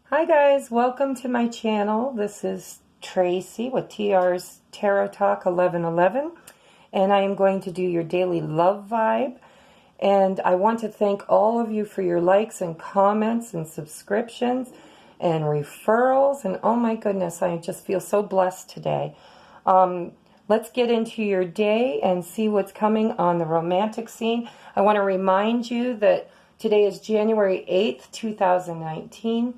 Hi guys, welcome to my channel. This is Tracy with T.R's Tarot Talk 1111, and I am going to do your daily love vibe. And I want to thank all of you for your likes and comments and subscriptions and referrals. And oh my goodness, I just feel so blessed today. Let's get into your day and see what's coming on the romantic scene. I want to remind you that today is January 8th, 2019.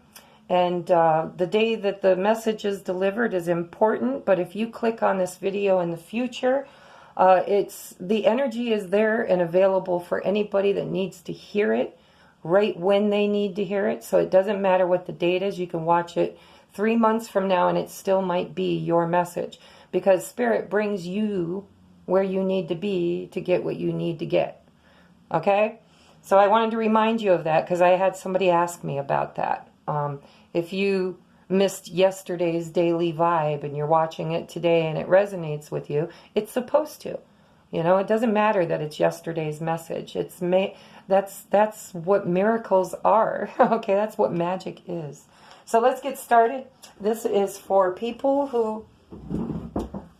And the day that the message is delivered is important, but if you click on this video in the future, the energy is there and available for anybody that needs to hear it right when they need to hear it. So it doesn't matter what the date is. You can watch it 3 months from now and it still might be your message, because Spirit brings you where you need to be to get what you need to get. Okay? So I wanted to remind you of that because I had somebody ask me about that. If you missed yesterday's daily vibe and you're watching it today and it resonates with you, it's supposed to. You know, it doesn't matter that it's yesterday's message. That's what miracles are. Okay, that's what magic is. So let's get started. This is for people who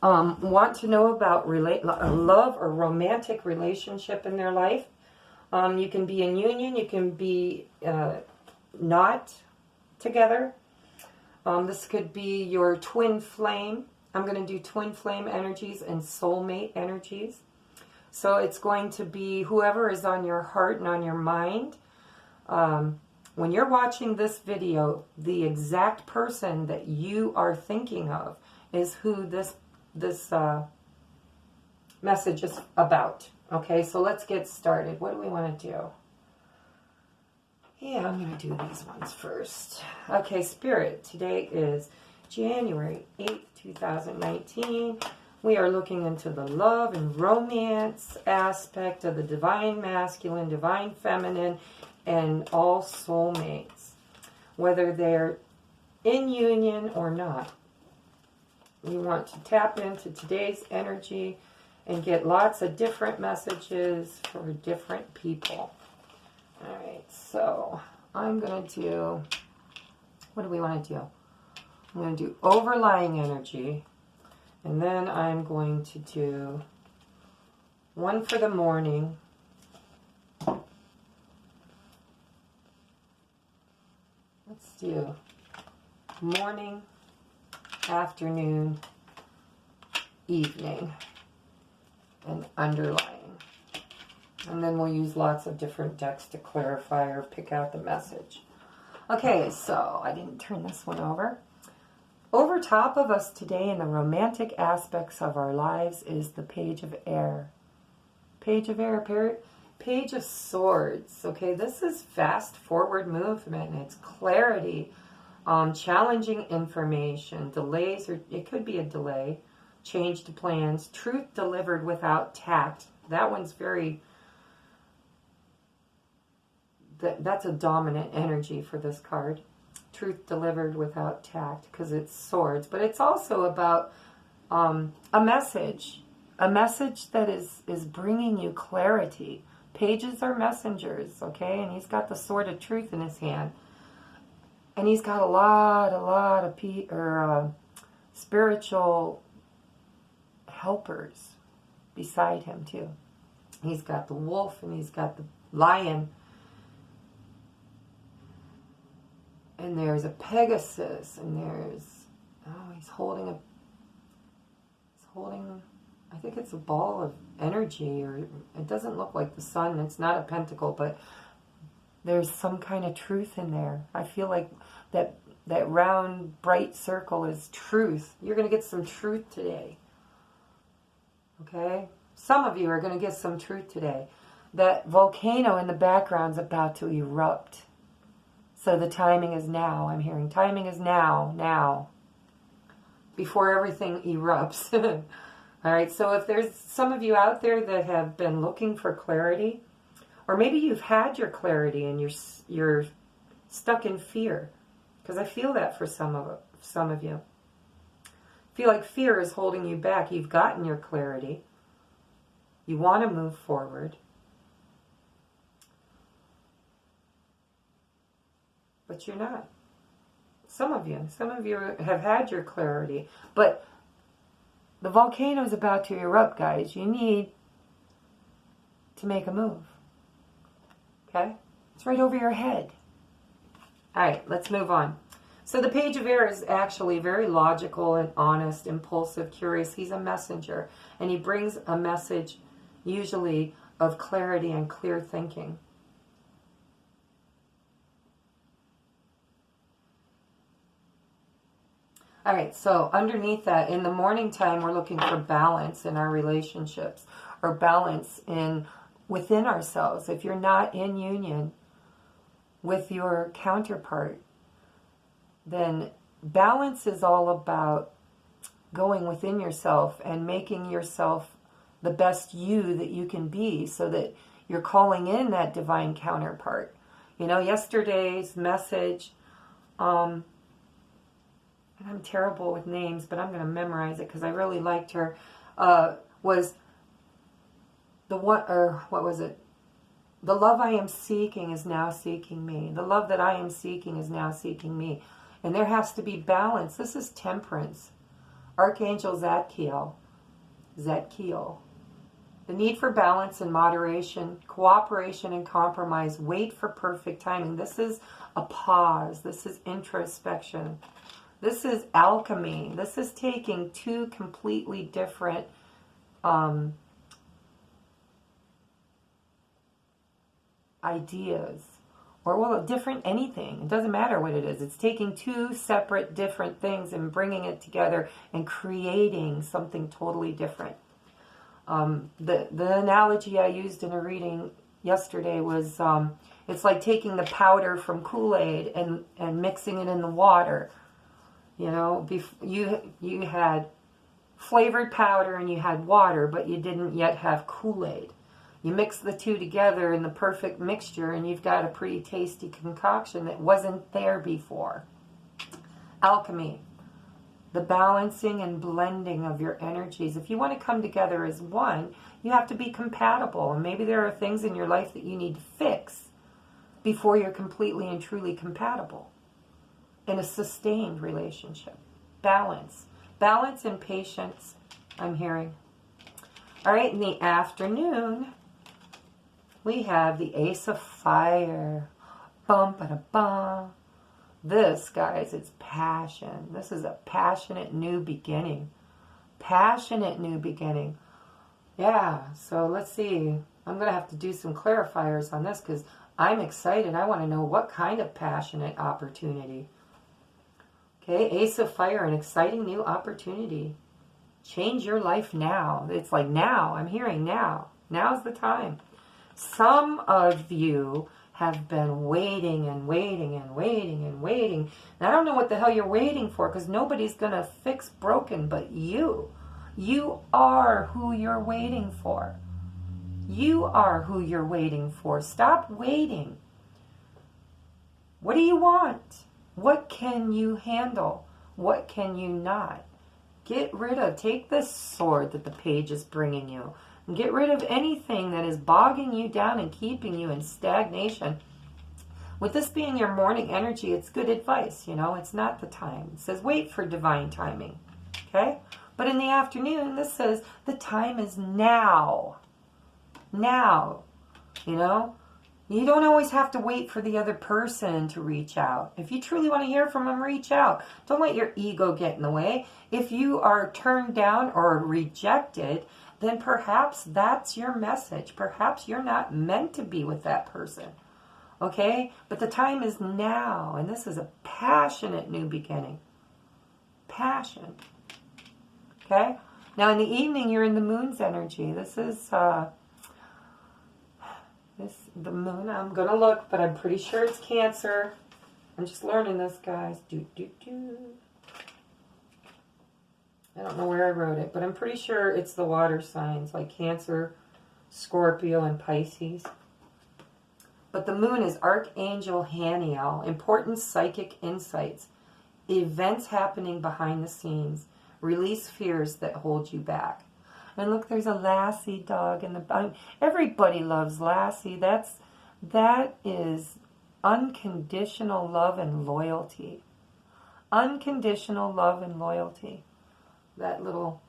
want to know about love or romantic relationship in their life. You can be in union. You can be not together. This could be your twin flame. I'm going to do twin flame energies and soulmate energies. So it's going to be whoever is on your heart and on your mind. When you're watching this video, the exact person that you are thinking of is who this message is about. Okay, so let's get started. What do we want to do? Yeah, I'm going to do these ones first. Okay, Spirit, today is January 8th, 2019. We are looking into the love and romance aspect of the divine masculine, divine feminine, and all soulmates, whether they're in union or not. We want to tap into today's energy and get lots of different messages for different people. Alright, so I'm going to do, what do we want to do? I'm going to do overlying energy, and then I'm going to do one for the morning, let's do morning, afternoon, evening, and underlying. And then we'll use lots of different decks to clarify or pick out the message. Okay, so I didn't turn this one over. Over top of us today in the romantic aspects of our lives is the Page of Air. Page of Air, Page of Swords. Okay, this is fast forward movement. It's clarity, challenging information, delays, or it could be a delay, change to plans, truth delivered without tact. That one's very... That's a dominant energy for this card. Truth delivered without tact, because it's swords. But it's also about a message that is bringing you clarity. Pages are messengers, okay? And he's got the sword of truth in his hand. And he's got a lot of spiritual helpers beside him, too. He's got the wolf and he's got the lion. And there's a Pegasus, and there's, he's holding, I think it's a ball of energy, or it doesn't look like the sun. It's not a pentacle, but there's some kind of truth in there. I feel like that round, bright circle is truth. You're going to get some truth today. Okay? Some of you are going to get some truth today. That volcano in the background is about to erupt. So the timing is now. I'm hearing timing is now. Before everything erupts. All right, so if there's some of you out there that have been looking for clarity, or maybe you've had your clarity and you're stuck in fear, because I feel that for some of you. I feel like fear is holding you back. You've gotten your clarity. You want to move forward. But you're not. Some of you have had your clarity. But the volcano is about to erupt, guys. You need to make a move. Okay? It's right over your head. All right, let's move on. So the Page of Air is actually very logical and honest, impulsive, curious. He's a messenger, and he brings a message usually of clarity and clear thinking. All right, so underneath that, in the morning time, we're looking for balance in our relationships, or balance within ourselves. If you're not in union with your counterpart, then balance is all about going within yourself and making yourself the best you that you can be, so that you're calling in that divine counterpart. You know, yesterday's message, and I'm terrible with names, but I'm going to memorize it because I really liked her, was the one, or what was it? The love I am seeking is now seeking me. The love that I am seeking is now seeking me. And there has to be balance. This is temperance. Archangel Zadkiel. The need for balance and moderation, cooperation and compromise. Wait for perfect timing. This is a pause. This is introspection. This is alchemy. This is taking two completely different ideas, or well, different anything. It doesn't matter what it is. It's taking two separate different things and bringing it together and creating something totally different. The analogy I used in a reading yesterday was it's like taking the powder from Kool-Aid and mixing it in the water. You know, you had flavored powder and you had water, but you didn't yet have Kool-Aid. You mix the two together in the perfect mixture, and you've got a pretty tasty concoction that wasn't there before. Alchemy, the balancing and blending of your energies. If you want to come together as one, you have to be compatible. And maybe there are things in your life that you need to fix before you're completely and truly compatible in a sustained relationship. Balance. Balance and patience, I'm hearing. All right, in the afternoon, we have the Ace of Fire. Bum, ba, bum. This, guys, it's passion. This is a passionate new beginning. Passionate new beginning. Yeah, so let's see. I'm going to have to do some clarifiers on this because I'm excited. I want to know what kind of passionate opportunity. Okay, Ace of Fire, an exciting new opportunity. Change your life now. It's like now. I'm hearing now. Now's the time. Some of you have been waiting and waiting and waiting and waiting. And I don't know what the hell you're waiting for, because nobody's going to fix broken but you. You are who you're waiting for. You are who you're waiting for. Stop waiting. What do you want? What can you handle? What can you not? Get rid of, take this sword that the page is bringing you, and get rid of anything that is bogging you down and keeping you in stagnation. With this being your morning energy, it's good advice, you know, it's not the time. It says wait for divine timing, okay? But in the afternoon, this says the time is now. Now, you know? You don't always have to wait for the other person to reach out. If you truly want to hear from them, reach out. Don't let your ego get in the way. If you are turned down or rejected, then perhaps that's your message. Perhaps you're not meant to be with that person. Okay? But the time is now, and this is a passionate new beginning. Passion. Okay? Now in the evening, you're in the moon's energy. This is... the moon, I'm going to look, but I'm pretty sure it's Cancer. I'm just learning this, guys. I don't know where I wrote it, but I'm pretty sure it's the water signs, like Cancer, Scorpio, and Pisces. But the moon is Archangel Haniel, important psychic insights, events happening behind the scenes, release fears that hold you back. And look, there's a Lassie dog in the... everybody loves Lassie. That is unconditional love and loyalty. Unconditional love and loyalty. That little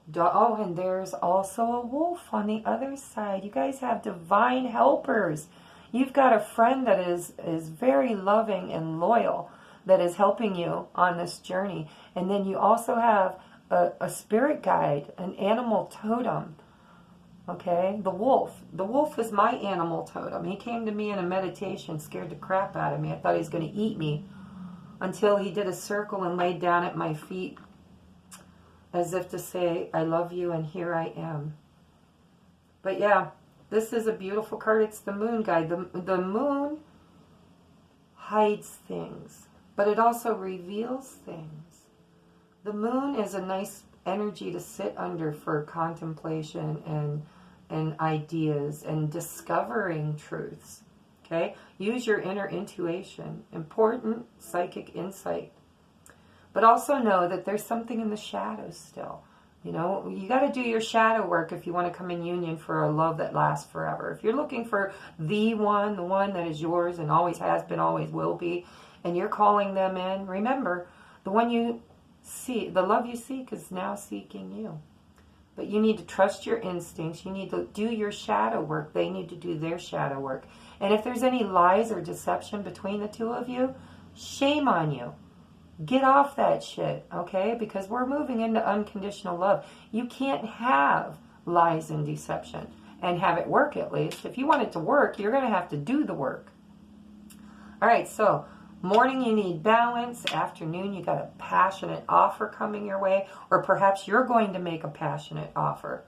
dog. Oh, and there's also a wolf on the other side. You guys have divine helpers. You've got a friend that is very loving and loyal, that is helping you on this journey. And then you also have a spirit guide, an animal totem. Okay, the wolf. The wolf is my animal totem. He came to me in a meditation, scared the crap out of me. I thought he was going to eat me, until he did a circle and laid down at my feet as if to say, I love you and here I am. But yeah, this is a beautiful card. It's the moon guide. The moon hides things, but it also reveals things. The moon is a nice energy to sit under for contemplation and ideas and discovering truths. Okay? Use your inner intuition. Important psychic insight. But also know that there's something in the shadows still. You know, you got to do your shadow work if you want to come in union for a love that lasts forever. If you're looking for the one that is yours and always has been, always will be, and you're calling them in, remember, the one you see, the love you seek is now seeking you. But you need to trust your instincts. You need to do your shadow work. They need to do their shadow work. And if there's any lies or deception between the two of you, shame on you. Get off that shit, okay? Because we're moving into unconditional love. You can't have lies and deception and have it work, at least. If you want it to work, you're going to have to do the work. All right, so morning you need balance. Afternoon you got a passionate offer coming your way. Or perhaps you're going to make a passionate offer.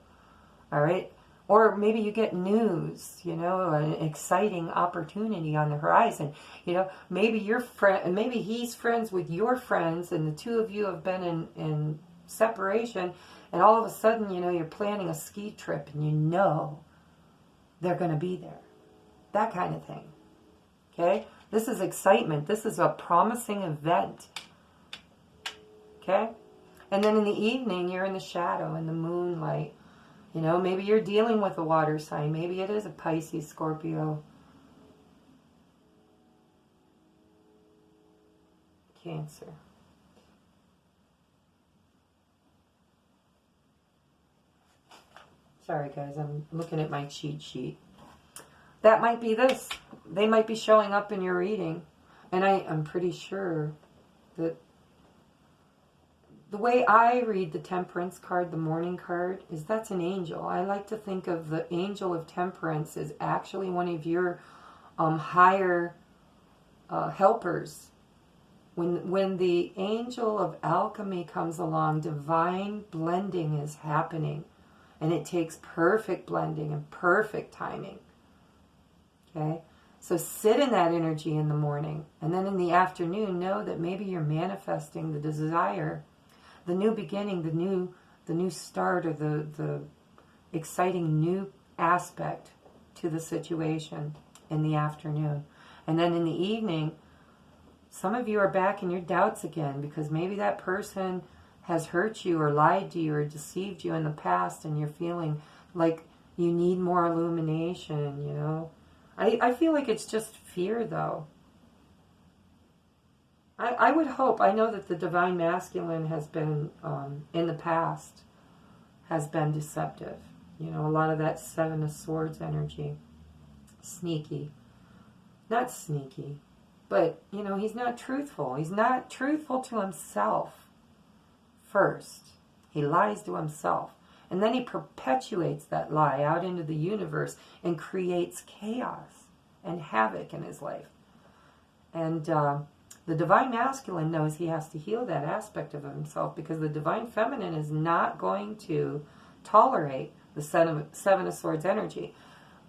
All right? Or maybe you get news, you know, an exciting opportunity on the horizon. You know, maybe your friend, maybe he's friends with your friends, and the two of you have been in separation, and all of a sudden, you know, you're planning a ski trip, and you know they're going to be there. That kind of thing. Okay? This is excitement. This is a promising event. Okay? And then in the evening, you're in the shadow, in the moonlight. You know, maybe you're dealing with a water sign. Maybe it is a Pisces, Scorpio, Cancer. Sorry, guys, I'm looking at my cheat sheet. That might be this. They might be showing up in your reading. And I'm pretty sure that the way I read the Temperance card, the morning card, is that's an angel. I like to think of the angel of Temperance as actually one of your higher helpers. When the angel of alchemy comes along, divine blending is happening. And it takes perfect blending and perfect timing. Okay? So sit in that energy in the morning. And then in the afternoon, know that maybe you're manifesting the desire, the new beginning, the new start, or the exciting new aspect to the situation in the afternoon. And then in the evening, some of you are back in your doubts again, because maybe that person has hurt you or lied to you or deceived you in the past, and you're feeling like you need more illumination, you know. I feel like it's just fear, though. I would hope, I know that the Divine Masculine has been, in the past, has been deceptive. You know, a lot of that Seven of Swords energy. Sneaky. Not sneaky, but, you know, he's not truthful. He's not truthful to himself first. He lies to himself. And then he perpetuates that lie out into the universe and creates chaos and havoc in his life. And the Divine Masculine knows he has to heal that aspect of himself, because the Divine Feminine is not going to tolerate the Seven of Swords energy.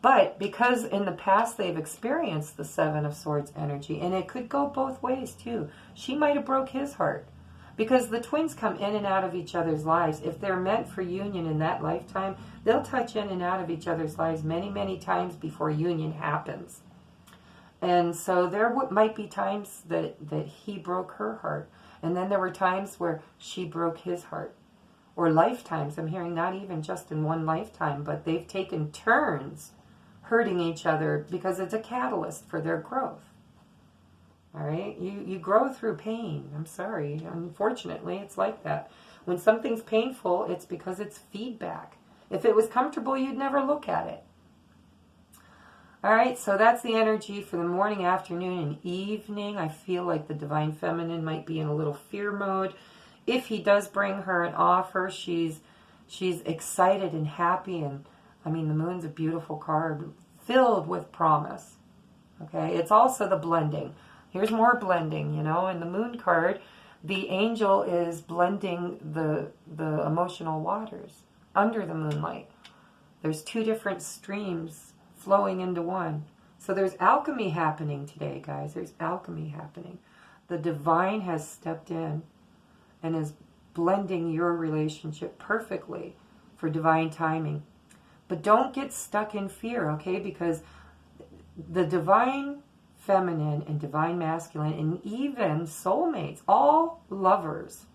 But because in the past they've experienced the Seven of Swords energy, and it could go both ways too. She might have broke his heart. Because the twins come in and out of each other's lives. If they're meant for union in that lifetime, they'll touch in and out of each other's lives many, many times before union happens. And so there might be times that he broke her heart. And then there were times where she broke his heart. Or lifetimes. I'm hearing not even just in one lifetime, but they've taken turns hurting each other because it's a catalyst for their growth. All right? You grow through pain. I'm sorry. Unfortunately, it's like that. When something's painful, it's because it's feedback. If it was comfortable, you'd never look at it. All right, so that's the energy for the morning, afternoon, and evening. I feel like the Divine Feminine might be in a little fear mode. If he does bring her an offer, she's excited and happy. And, I mean, the Moon's a beautiful card, filled with promise. Okay, it's also the blending. Here's more blending, you know. In the Moon card, the angel is blending the emotional waters under the moonlight. There's two different streams flowing into one. So there's alchemy happening today, guys. There's alchemy happening. The divine has stepped in and is blending your relationship perfectly for divine timing. But don't get stuck in fear, okay? Because the divine feminine and divine masculine and even soulmates, all lovers,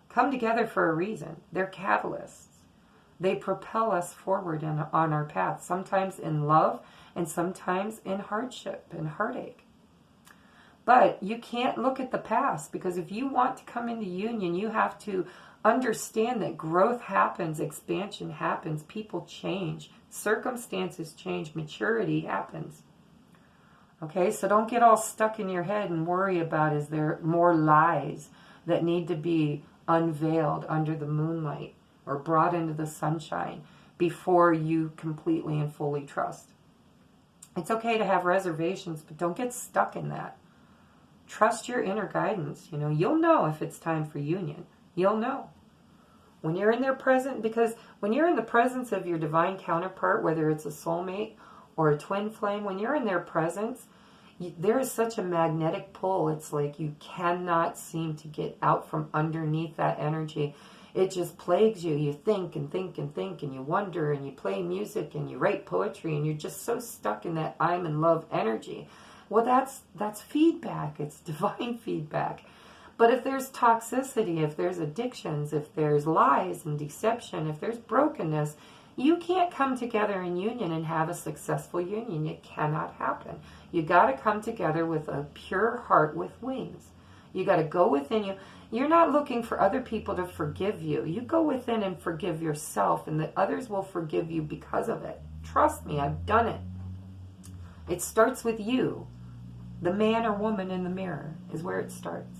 come together for a reason. They're catalysts. They propel us forward on our path, sometimes in love and sometimes in hardship and heartache. But you can't look at the past, because if you want to come into union, you have to understand that growth happens, expansion happens, people change, circumstances change, maturity happens. Okay, so don't get all stuck in your head and worry about, is there more lies that need to be unveiled under the moonlight or brought into the sunshine before you completely and fully trust. It's okay to have reservations, but don't get stuck in that. Trust your inner guidance. You know, you'll know if it's time for union. You'll know. When you're in their presence, because when you're in the presence of your divine counterpart, whether it's a soulmate or a twin flame, when you're in their presence, there is such a magnetic pull. It's like you cannot seem to get out from underneath that energy. It just plagues you. You think and think and think, and you wonder, and you play music, and you write poetry, and you're just so stuck in that I'm in love energy. Well, that's feedback. It's divine feedback. But if there's toxicity, if there's addictions, if there's lies and deception, if there's brokenness, you can't come together in union and have a successful union. It cannot happen. You got to come together with a pure heart with wings. You got to go within you. You're not looking for other people to forgive you. You go within and forgive yourself, and the others will forgive you because of it. Trust me, I've done it. It starts with you. The man or woman in the mirror is where it starts.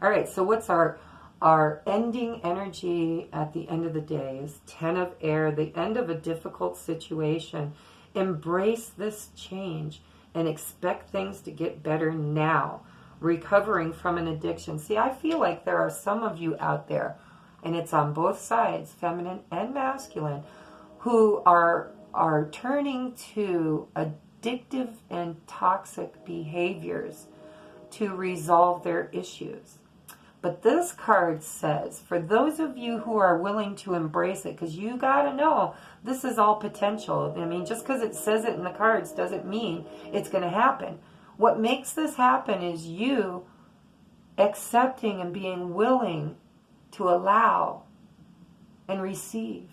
All right, so what's our ending energy at the end of the day is 10 of air, the end of a difficult situation. Embrace this change and expect things to get better now. Recovering from an addiction. See, I feel like there are some of you out there, and it's on both sides, feminine and masculine, who are turning to addictive and toxic behaviors to resolve their issues. But this card says, for those of you who are willing to embrace it, because you got to know this is all potential. I mean, just because it says it in the cards doesn't mean it's going to happen. What makes this happen is you accepting and being willing to allow and receive.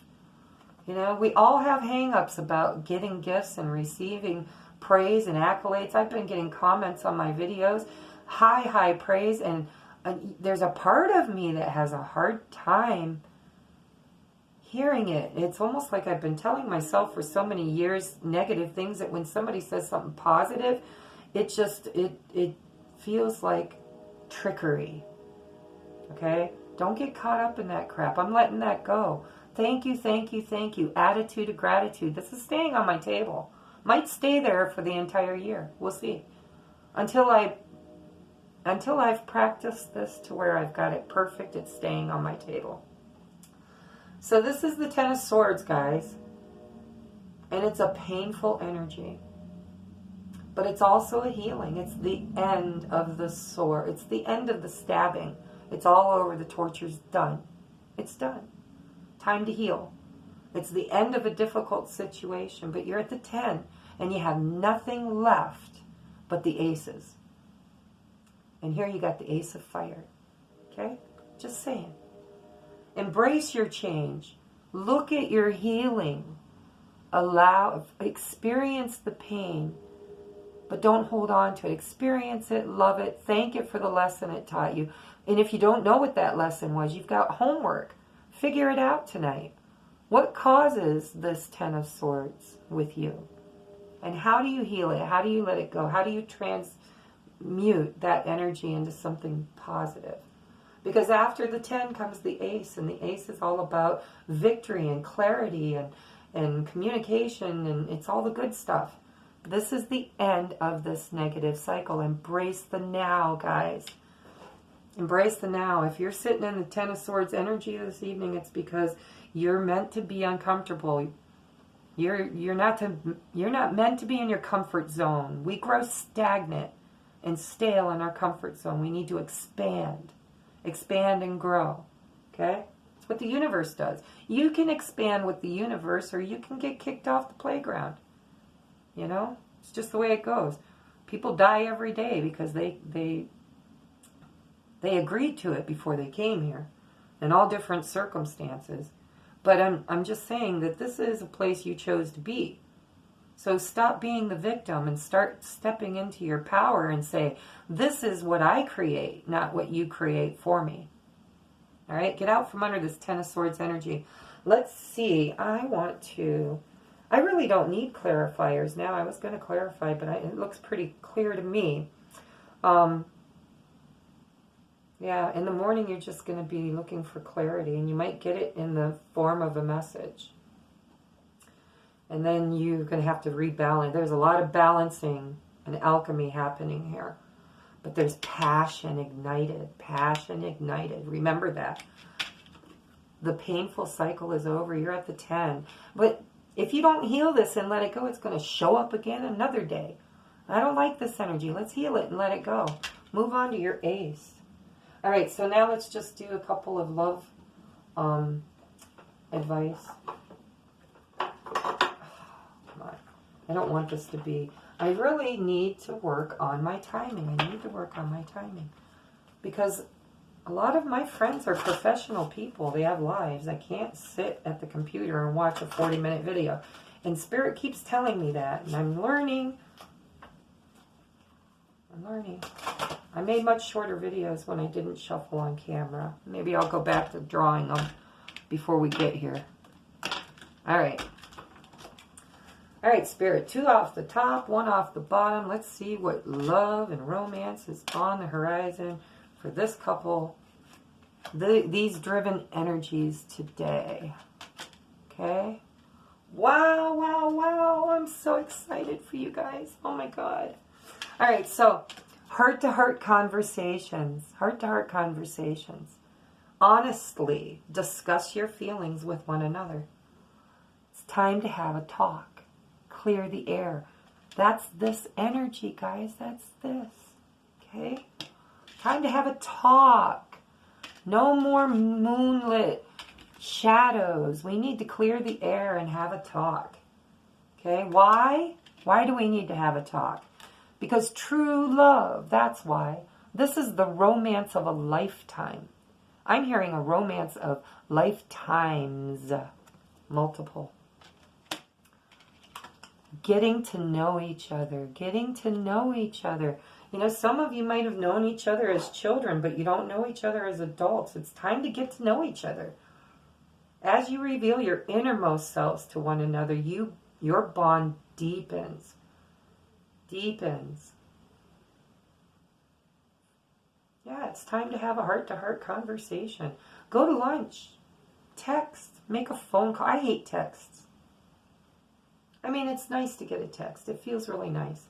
You know, we all have hang-ups about getting gifts and receiving praise and accolades. I've been getting comments on my videos, high praise, and there's a part of me that has a hard time hearing it. It's almost like I've been telling myself for so many years negative things that when somebody says something positive, it feels like trickery. Okay? Don't get caught up in that crap. I'm letting that go. Thank you, thank you, thank you. Attitude of gratitude. This is staying on my table. Might stay there for the entire year. We'll see. Until I've practiced this to where I've got it perfect, it's staying on my table. So this is the 10 of Swords, guys. And it's a painful energy. But it's also a healing. It's the end of the sword. It's the end of the stabbing. It's all over. The torture's done. It's done. Time to heal. It's the end of a difficult situation, but you're at the 10, and you have nothing left but the aces. And here you got the Ace of Fire. Okay? Just saying. Embrace your change. Look at your healing. Experience the pain. But don't hold on to it. Experience it, love it, thank it for the lesson it taught you. And if you don't know what that lesson was, you've got homework. Figure it out tonight. What causes this Ten of Swords with you? And how do you heal it? How do you let it go? How do you transmute that energy into something positive? Because after the 10 comes the Ace, and the Ace is all about victory and clarity and communication, and it's all the good stuff. This is the end of this negative cycle. Embrace the now, guys. Embrace the now. If you're sitting in the Ten of Swords energy this evening, it's because you're meant to be uncomfortable. You're not meant to be in your comfort zone. We grow stagnant and stale in our comfort zone. We need to expand. Expand and grow. Okay? It's what the universe does. You can expand with the universe, or you can get kicked off the playground. You know? It's just the way it goes. People die every day because they agreed to it before they came here, in all different circumstances. But I'm just saying that this is a place you chose to be. So stop being the victim and start stepping into your power and say, this is what I create, not what you create for me. All right? Get out from under this Ten of Swords energy. Let's see. I really don't need clarifiers now. I was going to clarify, but it looks pretty clear to me. Yeah, in the morning you're just going to be looking for clarity, and you might get it in the form of a message. And then you're going to have to rebalance. There's a lot of balancing and alchemy happening here. But there's passion ignited. Passion ignited. Remember that. The painful cycle is over. You're at the 10. But if you don't heal this and let it go, it's going to show up again another day. I don't like this energy. Let's heal it and let it go. Move on to your Ace. All right, so now let's just do a couple of love advice. Come on. I don't want this to be... I really need to work on my timing. I need to work on my timing. Because a lot of my friends are professional people. They have lives. I can't sit at the computer and watch a 40-minute video. And Spirit keeps telling me that. And I'm learning. I made much shorter videos when I didn't shuffle on camera. Maybe I'll go back to drawing them before we get here. All right. All right, Spirit. 2 off the top, 1 off the bottom. Let's see what love and romance is on the horizon for this couple. These driven energies today. Okay? Wow, wow, wow. I'm so excited for you guys. Oh, my God. All right, so... heart-to-heart conversations. Heart-to-heart conversations. Honestly, discuss your feelings with one another. It's time to have a talk. Clear the air. That's this energy, guys. That's this. Okay? Time to have a talk. No more moonlit shadows. We need to clear the air and have a talk. Okay? Why? Why do we need to have a talk? Because true love, that's why. This is the romance of a lifetime. I'm hearing a romance of lifetimes. Multiple. Getting to know each other. Getting to know each other. You know, some of you might have known each other as children, but you don't know each other as adults. It's time to get to know each other. As you reveal your innermost selves to one another, your bond deepens. Deepens. Yeah, it's time to have a heart-to-heart conversation. Go to lunch. Text. Make a phone call. I hate texts. I mean, it's nice to get a text. It feels really nice.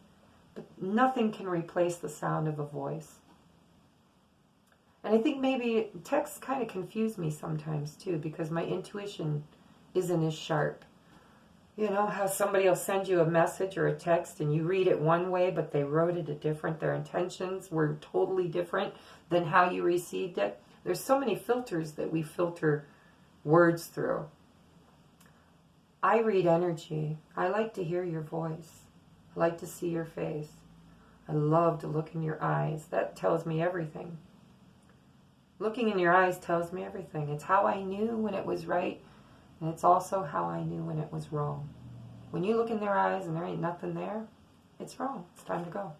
But nothing can replace the sound of a voice. And I think maybe texts kind of confuse me sometimes, too, because my intuition isn't as sharp. You know how somebody will send you a message or a text and you read it one way, but they wrote it different. Their intentions were totally different than how you received it. There's so many filters that we filter words through. I read energy. I like to hear your voice. I like to see your face. I love to look in your eyes. That tells me everything. Looking in your eyes tells me everything. It's how I knew when it was right. And it's also how I knew when it was wrong. When you look in their eyes and there ain't nothing there, It's wrong. It's time to go.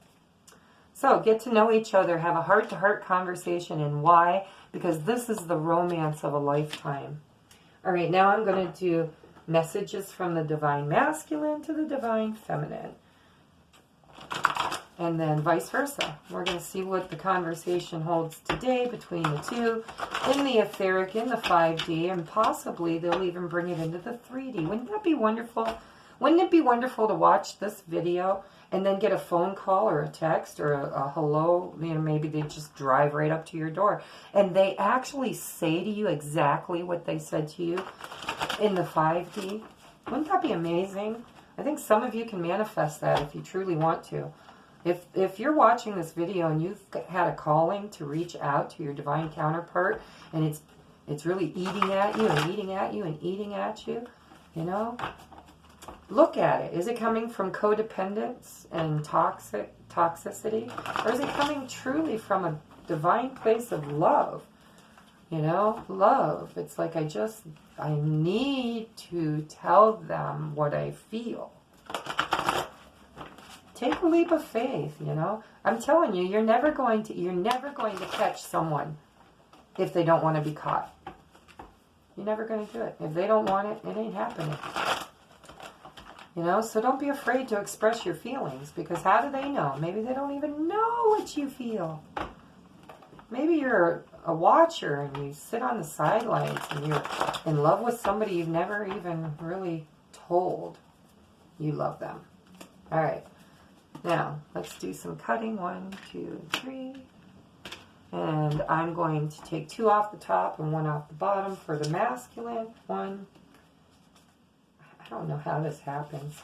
So get to know each other, have a heart-to-heart conversation, and why? Because this is the romance of a lifetime. All right, now I'm going to do messages from the Divine Masculine to the Divine Feminine. And then vice versa. We're going to see what the conversation holds today between the two, in the etheric, in the 5D, and possibly they'll even bring it into the 3D. Wouldn't that be wonderful? Wouldn't it be wonderful to watch this video and then get a phone call or a text or a hello? You know, maybe they just drive right up to your door and they actually say to you exactly what they said to you in the 5D. Wouldn't that be amazing? I think some of you can manifest that if you truly want to. If you're watching this video and you've had a calling to reach out to your divine counterpart and it's really eating at you and eating at you and eating at you, you know, look at it. Is it coming from codependence and toxicity? Or is it coming truly from a divine place of love? You know, love. It's like I need to tell them what I feel. Take a leap of faith, you know. I'm telling you, you're never going to catch someone if they don't want to be caught. You're never going to do it. If they don't want it, it ain't happening. You know, so don't be afraid to express your feelings, because how do they know? Maybe they don't even know what you feel. Maybe you're a watcher and you sit on the sidelines and you're in love with somebody you've never even really told you love them. All right. Now, let's do some cutting. 1, 2, 3. And I'm going to take 2 off the top and 1 off the bottom for the masculine. 1. I don't know how this happens.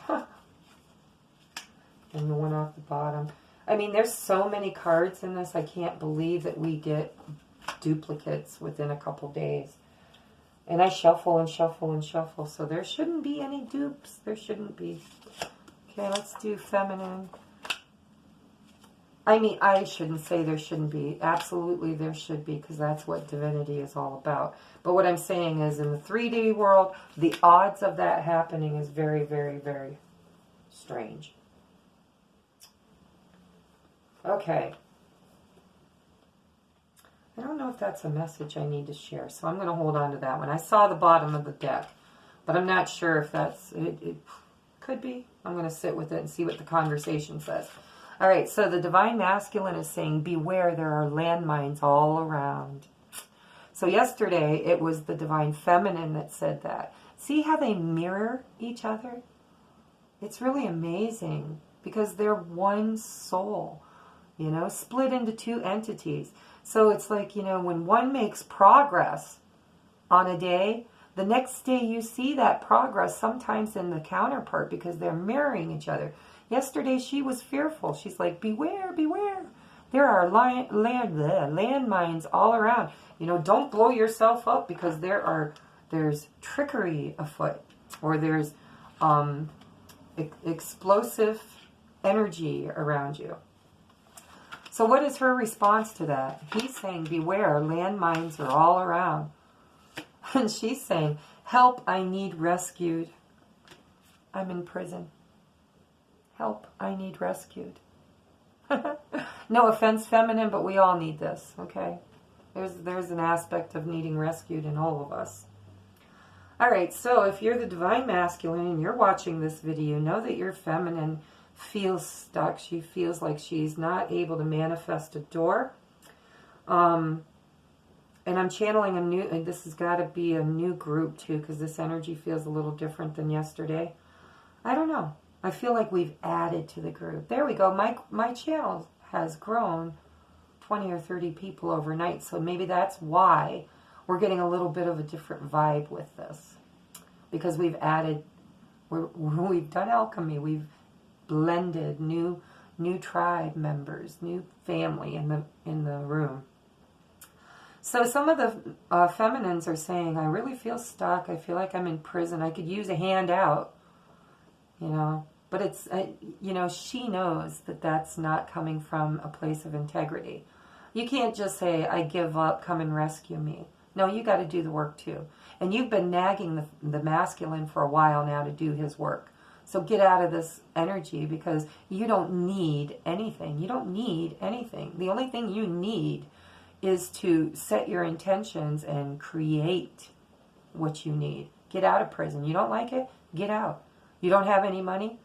And the 1 off the bottom. I mean, there's so many cards in this. I can't believe that we get duplicates within a couple days. And I shuffle and shuffle and shuffle. So there shouldn't be any dupes. There shouldn't be. Okay, let's do feminine. I mean, I shouldn't say there shouldn't be. Absolutely there should be, because that's what divinity is all about. But what I'm saying is, in the 3D world, the odds of that happening is very, very, very strange. Okay. I don't know if that's a message I need to share, so I'm going to hold on to that one. I saw the bottom of the deck, but I'm not sure if that's... It could be. I'm going to sit with it and see what the conversation says. All right, so the Divine Masculine is saying, beware, there are landmines all around. So yesterday, it was the Divine Feminine that said that. See how they mirror each other? It's really amazing, because they're one soul, you know, split into 2 entities. So it's like, you know, when one makes progress on a day, the next day you see that progress sometimes in the counterpart, because they're mirroring each other. Yesterday she was fearful. She's like, beware, beware. There are landmines all around. You know, don't blow yourself up, because there's trickery afoot, or there's explosive energy around you. So what is her response to that? He's saying, beware, landmines are all around. And she's saying, help, I need rescued. I'm in prison. Help, I need rescued. No offense, feminine, but we all need this, okay? There's an aspect of needing rescued in all of us. All right, so if you're the Divine Masculine and you're watching this video, know that your feminine feels stuck. She feels like she's not able to manifest a door. And I'm channeling a new, and this has got to be a new group too, because this energy feels a little different than yesterday. I don't know. I feel like we've added to the group. There we go. My channel has grown 20 or 30 people overnight, so maybe that's why we're getting a little bit of a different vibe with this, because we've added, we've done alchemy, we've blended new tribe members, new family in the room. So some of the feminines are saying, I really feel stuck. I feel like I'm in prison. I could use a hand out, you know. But it's, you know, she knows that that's not coming from a place of integrity. You can't just say, I give up, come and rescue me. No, you got to do the work too. And you've been nagging the masculine for a while now to do his work. So get out of this energy, because you don't need anything. You don't need anything. The only thing you need is to set your intentions and create what you need. Get out of prison. You don't like it? Get out. You don't have any money?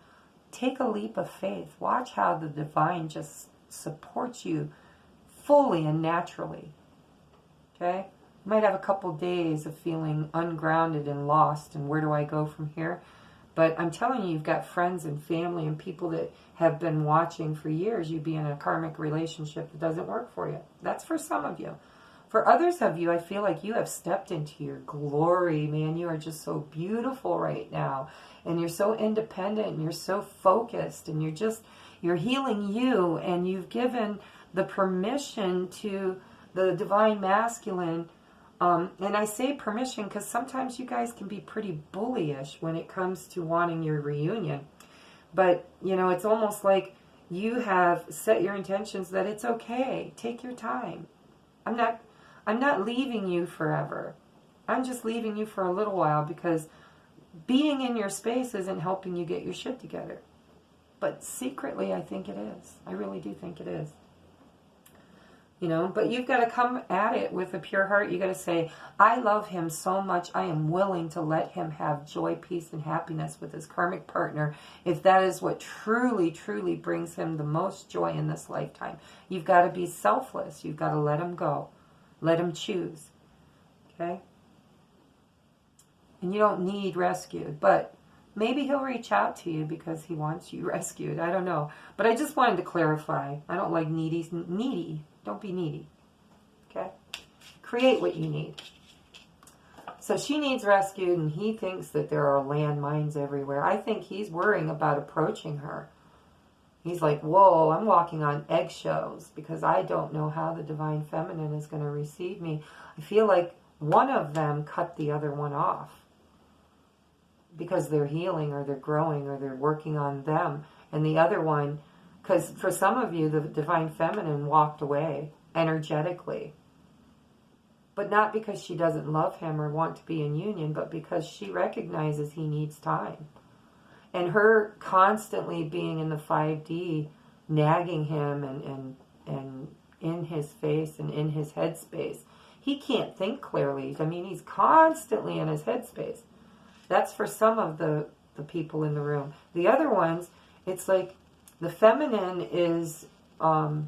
Take a leap of faith. Watch how the divine just supports you fully and naturally. Okay? You might have a couple days of feeling ungrounded and lost, and where do I go from here? But I'm telling you, you've got friends and family and people that have been watching for years you be in a karmic relationship that doesn't work for you. That's for some of you. For others of you, I feel like you have stepped into your glory, man. You are just so beautiful right now. And you're so independent, and you're so focused, and you're healing you, and you've given the permission to the divine masculine. And I say permission because sometimes you guys can be pretty bullyish when it comes to wanting your reunion. But, you know, it's almost like you have set your intentions that it's okay. Take your time. I'm not leaving you forever. I'm just leaving you for a little while, because being in your space isn't helping you get your shit together. But secretly, I think it is. I really do think it is. You know, but you've got to come at it with a pure heart. You got to say, I love him so much, I am willing to let him have joy, peace, and happiness with his karmic partner, if that is what truly, truly brings him the most joy in this lifetime. You've got to be selfless. You've got to let him go. Let him choose. Okay? And you don't need rescued, but maybe he'll reach out to you because he wants you rescued. I don't know. But I just wanted to clarify. I don't like needy. Don't be needy. Okay? Create what you need. So she needs rescued, and he thinks that there are landmines everywhere. I think he's worrying about approaching her. He's like, whoa, I'm walking on eggshells because I don't know how the divine feminine is going to receive me. I feel like one of them cut the other one off because they're healing, or they're growing, or they're working on them. And the other one, because for some of you, the divine feminine walked away energetically. But not because she doesn't love him or want to be in union, but because she recognizes he needs time. And her constantly being in the 5D, nagging him and in his face and in his headspace. He can't think clearly. I mean, he's constantly in his headspace. That's for some of the people in the room. The other ones, it's like the feminine is the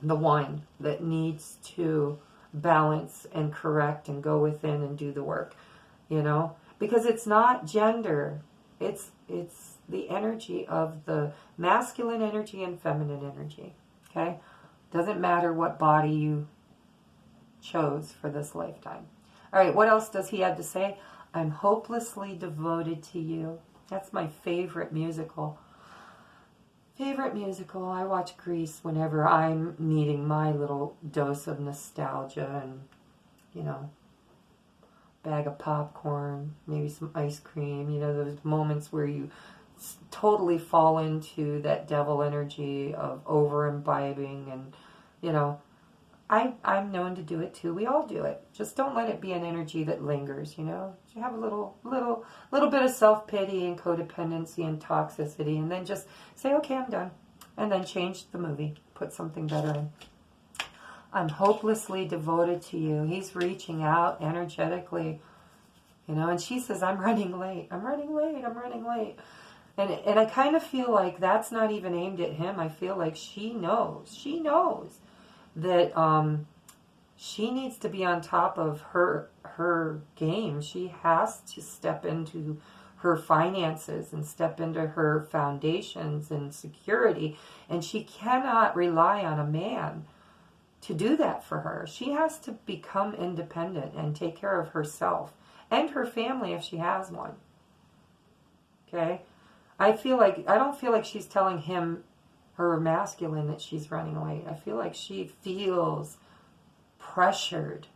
one that needs to balance and correct and go within and do the work, you know? Because it's not gender. It's the energy of the masculine energy and feminine energy, okay? Doesn't matter what body you chose for this lifetime. All right, what else does he have to say? I'm hopelessly devoted to you. That's my favorite musical. I watch Grease whenever I'm needing my little dose of nostalgia and, you know, bag of popcorn, maybe some ice cream, you know, those moments where you totally fall into that devil energy of over-imbibing, and, you know, I'm known to do it too. We all do it. Just don't let it be an energy that lingers, you know. You have a little bit of self-pity and codependency and toxicity, and then just say, okay, I'm done. And then change the movie. Put something better in. I'm hopelessly devoted to you. He's reaching out energetically, you know, and she says, I'm running late. And I kind of feel like that's not even aimed at him. I feel like she knows that she needs to be on top of her game. She has to step into her finances and step into her foundations and security, and she cannot rely on a man to do that for her. She has to become independent and take care of herself and her family if she has one. Okay? I don't feel like she's telling him, her masculine, that she's running late. I feel like she feels pressured,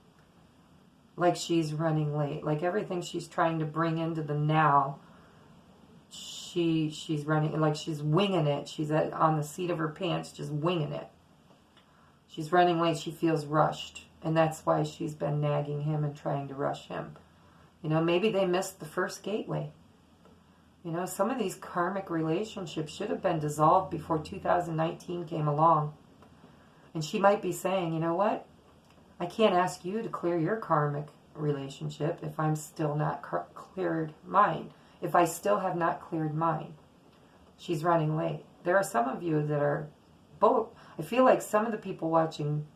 like she's running late, like everything she's trying to bring into the now, she's running, like she's winging it. She's on the seat of her pants, just winging it. She's running late. She feels rushed, and that's why she's been nagging him and trying to rush him. You know, maybe they missed the first gateway. You know, some of these karmic relationships should have been dissolved before 2019 came along. And she might be saying, you know what? I can't ask you to clear your karmic relationship if I'm still not cleared mine. If I still have not cleared mine. She's running late. There are some of you that are both. I feel like some of the people watching,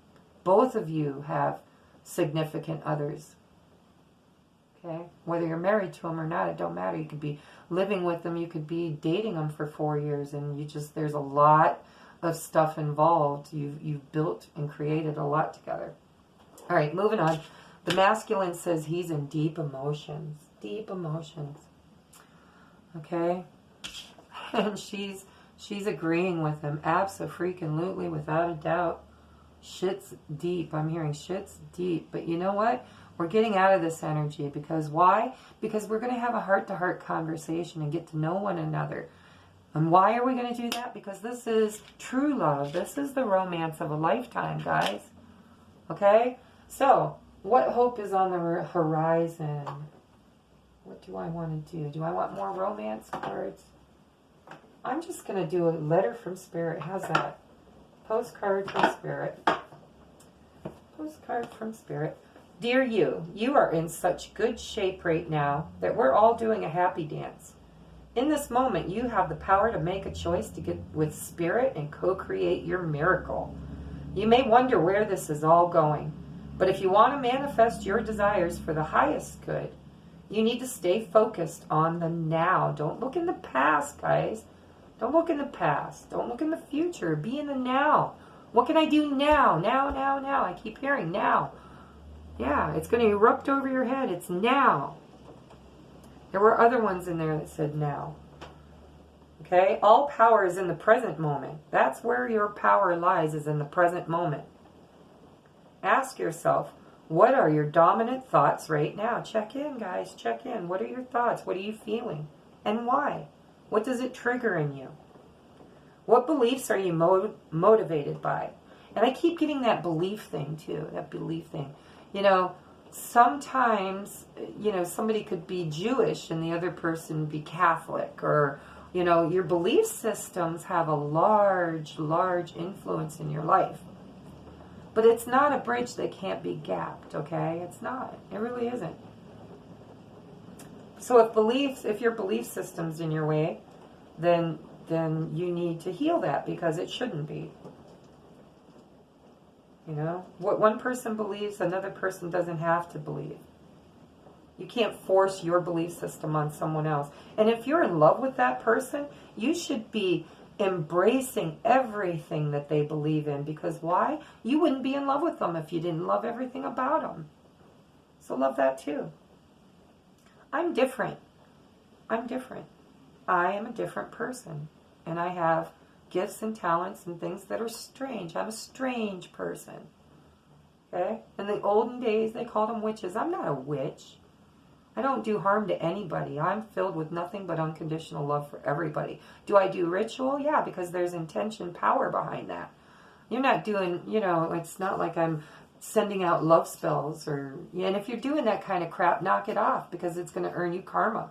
both of you have significant others. Okay? Whether you're married to them or not, it don't matter. You could be living with them. You could be dating them for 4 years. And there's a lot of stuff involved. You've built and created a lot together. All right, moving on. The masculine says he's in deep emotions. Deep emotions. Okay? And she's agreeing with him. Abso-freaking-lutely, without a doubt. Shit's deep. I'm hearing shit's deep. But you know what? We're getting out of this energy. Because why? Because we're going to have a heart-to-heart conversation and get to know one another. And why are we going to do that? Because this is true love. This is the romance of a lifetime, guys. Okay? So, what hope is on the horizon? What do I want to do? Do I want more romance cards? I'm just going to do a letter from Spirit. How's that? Postcard from Spirit. Postcard from Spirit. Dear you, you are in such good shape right now that we're all doing a happy dance. In this moment, you have the power to make a choice to get with Spirit and co-create your miracle. You may wonder where this is all going, but if you want to manifest your desires for the highest good, you need to stay focused on the now. Don't look in the past, guys. Don't look in the past. Don't look in the future. Be in the now. What can I do now? Now, now, now. I keep hearing now. Yeah, it's going to erupt over your head. It's now. There were other ones in there that said now. Okay? All power is in the present moment. That's where your power lies, is in the present moment. Ask yourself, what are your dominant thoughts right now? Check in, guys. Check in. What are your thoughts? What are you feeling? And why? What does it trigger in you? What beliefs are you motivated by? And I keep getting that belief thing, too. That belief thing. You know, sometimes, you know, somebody could be Jewish and the other person be Catholic. Or, you know, your belief systems have a large, large influence in your life. But it's not a bridge that can't be gapped, okay? It's not. It really isn't. So if your belief system's in your way, then you need to heal that, because it shouldn't be. You know? What one person believes, another person doesn't have to believe. You can't force your belief system on someone else. And if you're in love with that person, you should be embracing everything that they believe in. Because why? You wouldn't be in love with them if you didn't love everything about them. So love that too. I'm different. I'm different. I am a different person. And I have gifts and talents and things that are strange. I'm a strange person. Okay? In the olden days, they called them witches. I'm not a witch. I don't do harm to anybody. I'm filled with nothing but unconditional love for everybody. Do I do ritual? Yeah, because there's intention, power behind that. You're not doing, you know, it's not like I'm sending out love spells. And if you're doing that kind of crap, knock it off, because it's going to earn you karma.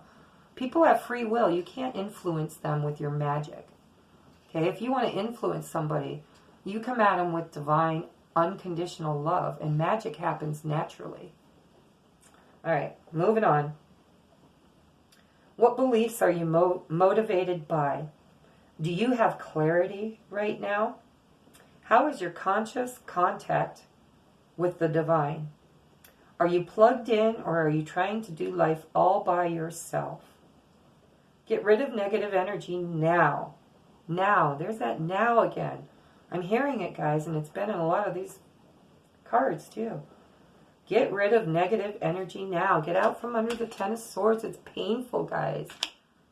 People have free will. You can't influence them with your magic. Okay, if you want to influence somebody, you come at them with divine, unconditional love, and magic happens naturally. All right, moving on. What beliefs are you motivated by? Do you have clarity right now? How is your conscious contact with the divine? Are you plugged in, or are you trying to do life all by yourself? Get rid of negative energy now. Now. There's that now again. I'm hearing it, guys, and it's been in a lot of these cards, too. Get rid of negative energy now. Get out from under the Ten of Swords. It's painful, guys.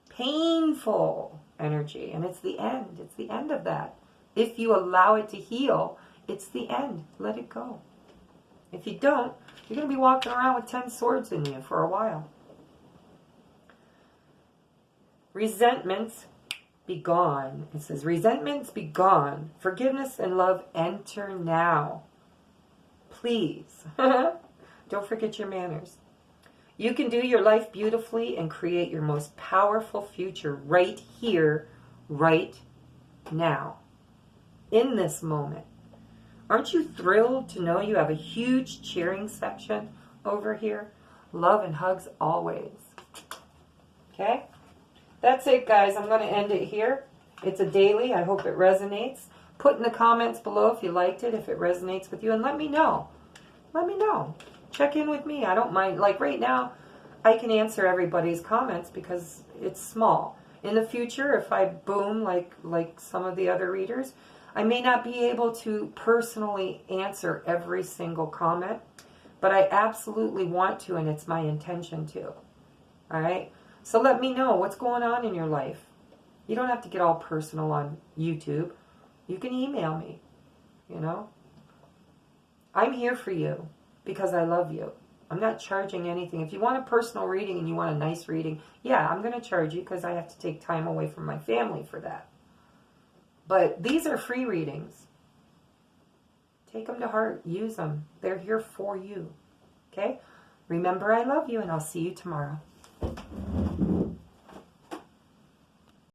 Painful energy. And it's the end. It's the end of that. If you allow it to heal, it's the end. Let it go. If you don't, you're going to be walking around with 10 swords in you for a while. Resentments be gone. It says, resentments be gone. Forgiveness and love enter now. Please. Don't forget your manners. You can do your life beautifully and create your most powerful future right here, right now, in this moment. Aren't you thrilled to know you have a huge cheering section over here? Love and hugs always. Okay? That's it, guys. I'm going to end it here. It's a daily. I hope it resonates. Put in the comments below if you liked it, if it resonates with you, and let me know. Let me know. Check in with me. I don't mind. Like right now, I can answer everybody's comments because it's small. In the future, if I boom like some of the other readers, I may not be able to personally answer every single comment, but I absolutely want to, and it's my intention to. All right? So let me know what's going on in your life. You don't have to get all personal on YouTube. You can email me, you know. I'm here for you because I love you. I'm not charging anything. If you want a personal reading and you want a nice reading, yeah, I'm going to charge you because I have to take time away from my family for that. But these are free readings. Take them to heart. Use them. They're here for you. Okay? Remember, I love you, and I'll see you tomorrow.